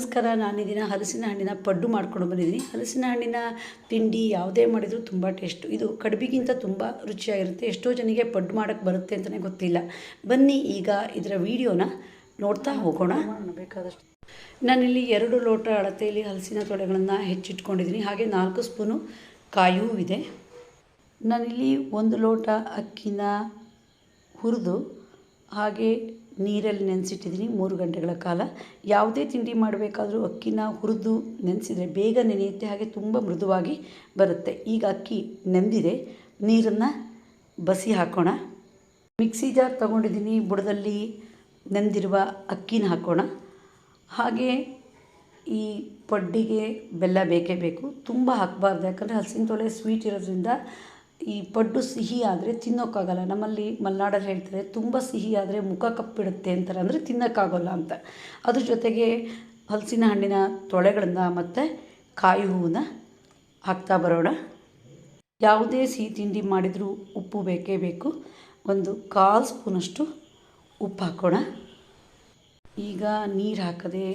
ನಮಸ್ಕಾರ. ನಾನಿದಿನ ಹಲಸಿನ ಹಣ್ಣಿನ ಪಡ್ಡು ಮಾಡ್ಕೊಂಡು ಬಂದಿದ್ದೀನಿ. ಹಲಸಿನ ಹಣ್ಣಿನ ತಿಂಡಿ ಯಾವುದೇ ಮಾಡಿದರೂ ತುಂಬ ಟೇಸ್ಟು. ಇದು ಕಡುಬಿಗಿಂತ ತುಂಬ ರುಚಿಯಾಗಿರುತ್ತೆ. ಎಷ್ಟೋ ಜನಕ್ಕೆ ಪಡ್ಡು ಮಾಡೋಕ್ಕೆ ಬರುತ್ತೆ ಅಂತಲೇ ಗೊತ್ತಿಲ್ಲ. ಬನ್ನಿ ಈಗ ಇದರ ವಿಡಿಯೋನ ನೋಡ್ತಾ ಹೋಗೋಣ. ಬೇಕಾದಷ್ಟು ನಾನಿಲ್ಲಿ 2 ಲೋಟ ಅಳತೆಯಲ್ಲಿ ಹಲಸಿನ ತೊಳೆಗಳನ್ನು ಹೆಚ್ಚಿಟ್ಕೊಂಡಿದ್ದೀನಿ. ಹಾಗೆ 4 ಸ್ಪೂನು ಕಾಯೂ ಇದೆ. ನಾನಿಲ್ಲಿ 1 ಲೋಟ ಅಕ್ಕಿನ ಹುರಿದು ಹಾಗೆ ನೀರಲ್ಲಿ ನೆನೆಸಿಟ್ಟಿದ್ದೀನಿ 3 ಗಂಟೆಗಳ ಕಾಲ. ಯಾವುದೇ ತಿಂಡಿ ಮಾಡಬೇಕಾದ್ರೂ ಅಕ್ಕಿನ ಹುರಿದು ನೆನೆಸಿದರೆ ಬೇಗ ನೆನೆಯುತ್ತೆ, ಹಾಗೆ ತುಂಬ ಮೃದುವಾಗಿ ಬರುತ್ತೆ. ಈಗ ಅಕ್ಕಿ ನೆಂದಿದೆ, ನೀರನ್ನು ಬಸಿ ಹಾಕೋಣ. ಮಿಕ್ಸಿ ಜಾರ್ ತೊಗೊಂಡಿದ್ದೀನಿ, ಬುಡದಲ್ಲಿ ನೆಂದಿರುವ ಅಕ್ಕಿನ ಹಾಕೋಣ. ಹಾಗೆ ಈ ಪಡ್ಡಿಗೆ ಬೆಲ್ಲ ಬೇಕೇ ಬೇಕು, ತುಂಬ ಹಾಕಬಾರ್ದು. ಯಾಕಂದರೆ ಹಲಸಿನ ತೊಳೆ ಸ್ವೀಟ್ ಇರೋದ್ರಿಂದ ಈ ಪಡ್ಡು ಸಿಹಿ ಆದರೆ ತಿನ್ನೋಕ್ಕಾಗಲ್ಲ. ನಮ್ಮಲ್ಲಿ ಮಲೆನಾಡಲ್ಲಿ ಹೇಳ್ತಾರೆ ತುಂಬ ಸಿಹಿ ಆದರೆ ಮುಖ ಕಪ್ಪಿಡುತ್ತೆ ಅಂತಾರೆ, ಅಂದರೆ ತಿನ್ನೋಕ್ಕಾಗೋಲ್ಲ ಅಂತ. ಅದ್ರ ಜೊತೆಗೆ ಹಲಸಿನ ಹಣ್ಣಿನ ತೊಳೆಗಳನ್ನು ಮತ್ತು ಕಾಯಿ ಹೂವನ್ನ ಹಾಕ್ತಾ ಬರೋಣ. ಯಾವುದೇ ಸಿಹಿ ತಿಂಡಿ ಮಾಡಿದರೂ ಉಪ್ಪು ಬೇಕೇ ಬೇಕು. 1/4 ಸ್ಪೂನಷ್ಟು ಉಪ್ಪು ಹಾಕೋಣ. ಈಗ ನೀರು ಹಾಕದೆ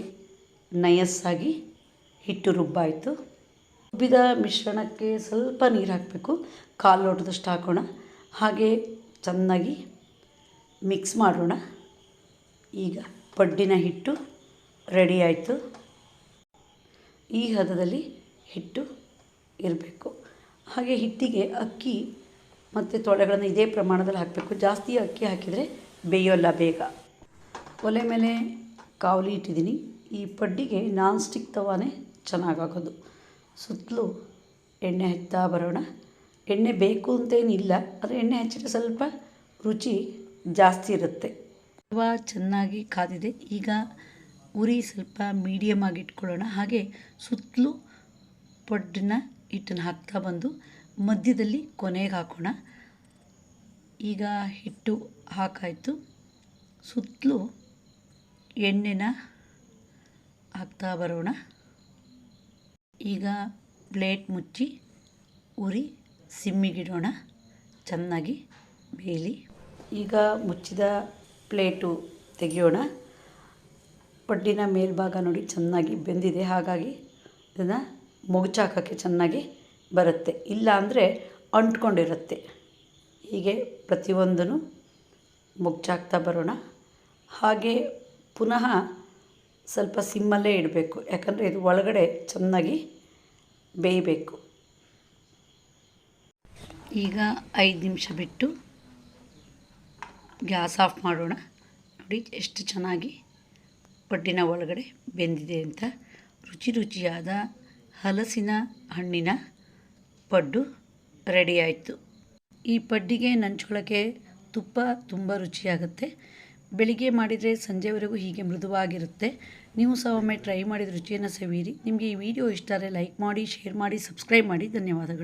ನಯಸ್ಸಾಗಿ ಹಿಟ್ಟು ರುಬ್ಬಾಯಿತು. ರುಬ್ಬಿದ ಮಿಶ್ರಣಕ್ಕೆ ಸ್ವಲ್ಪ ನೀರು ಹಾಕಬೇಕು, 1/4 ಲೋಟದಷ್ಟು ಹಾಕೋಣ. ಹಾಗೆ ಚೆನ್ನಾಗಿ ಮಿಕ್ಸ್ ಮಾಡೋಣ. ಈಗ ಪಡ್ಡಿನ ಹಿಟ್ಟು ರೆಡಿ ಆಯಿತು. ಈ ಹದದಲ್ಲಿ ಹಿಟ್ಟು ಇರಬೇಕು. ಹಾಗೆ ಹಿಟ್ಟಿಗೆ ಅಕ್ಕಿ ಮತ್ತು ತೊಳೆಗಳನ್ನು ಇದೇ ಪ್ರಮಾಣದಲ್ಲಿ ಹಾಕಬೇಕು. ಜಾಸ್ತಿ ಅಕ್ಕಿ ಹಾಕಿದರೆ ಬೇಯೋಲ್ಲ ಬೇಗ. ಒಲೆ ಮೇಲೆ ಕಾವಲಿ ಇಟ್ಟಿದ್ದೀನಿ. ಈ ಪಡ್ಡಿಗೆ ನಾನ್ ಸ್ಟಿಕ್ ತವಾನೇ ಚೆನ್ನಾಗಾಗೋದು. ಸುತ್ತಲೂ ಎಣ್ಣೆ ಹಚ್ತಾ ಬರೋಣ. ಎಣ್ಣೆ ಬೇಕು ಅಂತೇನಿಲ್ಲ, ಆದರೆ ಎಣ್ಣೆ ಹಚ್ಚಿದ್ರೆ ಸ್ವಲ್ಪ ರುಚಿ ಜಾಸ್ತಿ ಇರುತ್ತೆ. ತವಾ ಚೆನ್ನಾಗಿ ಕಾದಿದೆ. ಈಗ ಉರಿ ಸ್ವಲ್ಪ ಮೀಡಿಯಮ್ ಆಗಿ ಇಟ್ಕೊಳ್ಳೋಣ. ಹಾಗೆ ಸುತ್ತಲೂ ಪಡ್ಡನ್ನ ಹಿಟ್ಟನ್ನು ಹಾಕ್ತಾ ಬಂದು ಮಧ್ಯದಲ್ಲಿ ಕೊನೆಗೆ ಹಾಕೋಣ. ಈಗ ಹಿಟ್ಟು ಹಾಕಾಯಿತು. ಸುತ್ತಲೂ ಎಣ್ಣೆನ ಹಾಕ್ತಾ ಬರೋಣ. ಈಗ ಪ್ಲೇಟ್ ಮುಚ್ಚಿ ಉರಿ ಸಿಮ್ಮಿಗಿಡೋಣ, ಚೆನ್ನಾಗಿ ಬೇಯಲಿ. ಈಗ ಮುಚ್ಚಿದ ಪ್ಲೇಟು ತೆಗೆಯೋಣ. ಪಡ್ಡಿನ ಮೇಲ್ಭಾಗ ನೋಡಿ ಚೆನ್ನಾಗಿ ಬೆಂದಿದೆ, ಹಾಗಾಗಿ ಇದನ್ನು ಮೊಗಚಾಕೋಕ್ಕೆ ಚೆನ್ನಾಗಿ ಬರುತ್ತೆ. ಇಲ್ಲ ಅಂದರೆ ಅಂಟ್ಕೊಂಡಿರುತ್ತೆ. ಹೀಗೆ ಪ್ರತಿಯೊಂದನ್ನು ಮೊಗಚಾಕ್ತಾ ಬರೋಣ. ಹಾಗೆ ಪುನಃ ಸ್ವಲ್ಪ ಸಿಮ್ಮಲ್ಲೇ ಇಡಬೇಕು, ಯಾಕಂದರೆ ಇದು ಒಳಗಡೆ ಚೆನ್ನಾಗಿ ಬೇಯಬೇಕು. ಈಗ 5 ನಿಮಿಷ ಬಿಟ್ಟು ಗ್ಯಾಸ್ ಆಫ್ ಮಾಡೋಣ. ನೋಡಿ ಎಷ್ಟು ಚೆನ್ನಾಗಿ ಪಡ್ಡಿನ ಒಳಗಡೆ ಬೆಂದಿದೆ ಅಂತ. ರುಚಿಯಾದ ಹಲಸಿನ ಹಣ್ಣಿನ ಪಡ್ಡು ರೆಡಿ ಆಯಿತು. ಈ ಪಡ್ಡಿಗೆ ನಂಚ್ಕೊಳ್ಳೋಕ್ಕೆ ತುಪ್ಪ ತುಂಬ ರುಚಿಯಾಗುತ್ತೆ. ಬೆಳಿಗ್ಗೆ ಮಾಡಿದರೆ ಸಂಜೆವರೆಗೂ ಹೀಗೆ ಮೃದುವಾಗಿರುತ್ತೆ. ನೀವು ಸಹ ಒಮ್ಮೆ ಟ್ರೈ ಮಾಡಿದ ರುಚಿಯನ್ನು ಸವಿಯಿರಿ. ನಿಮಗೆ ಈ ವಿಡಿಯೋ ಇಷ್ಟ ಆದರೆ ಲೈಕ್ ಮಾಡಿ, ಶೇರ್ ಮಾಡಿ, ಸಬ್ಸ್ಕ್ರೈಬ್ ಮಾಡಿ. ಧನ್ಯವಾದಗಳು.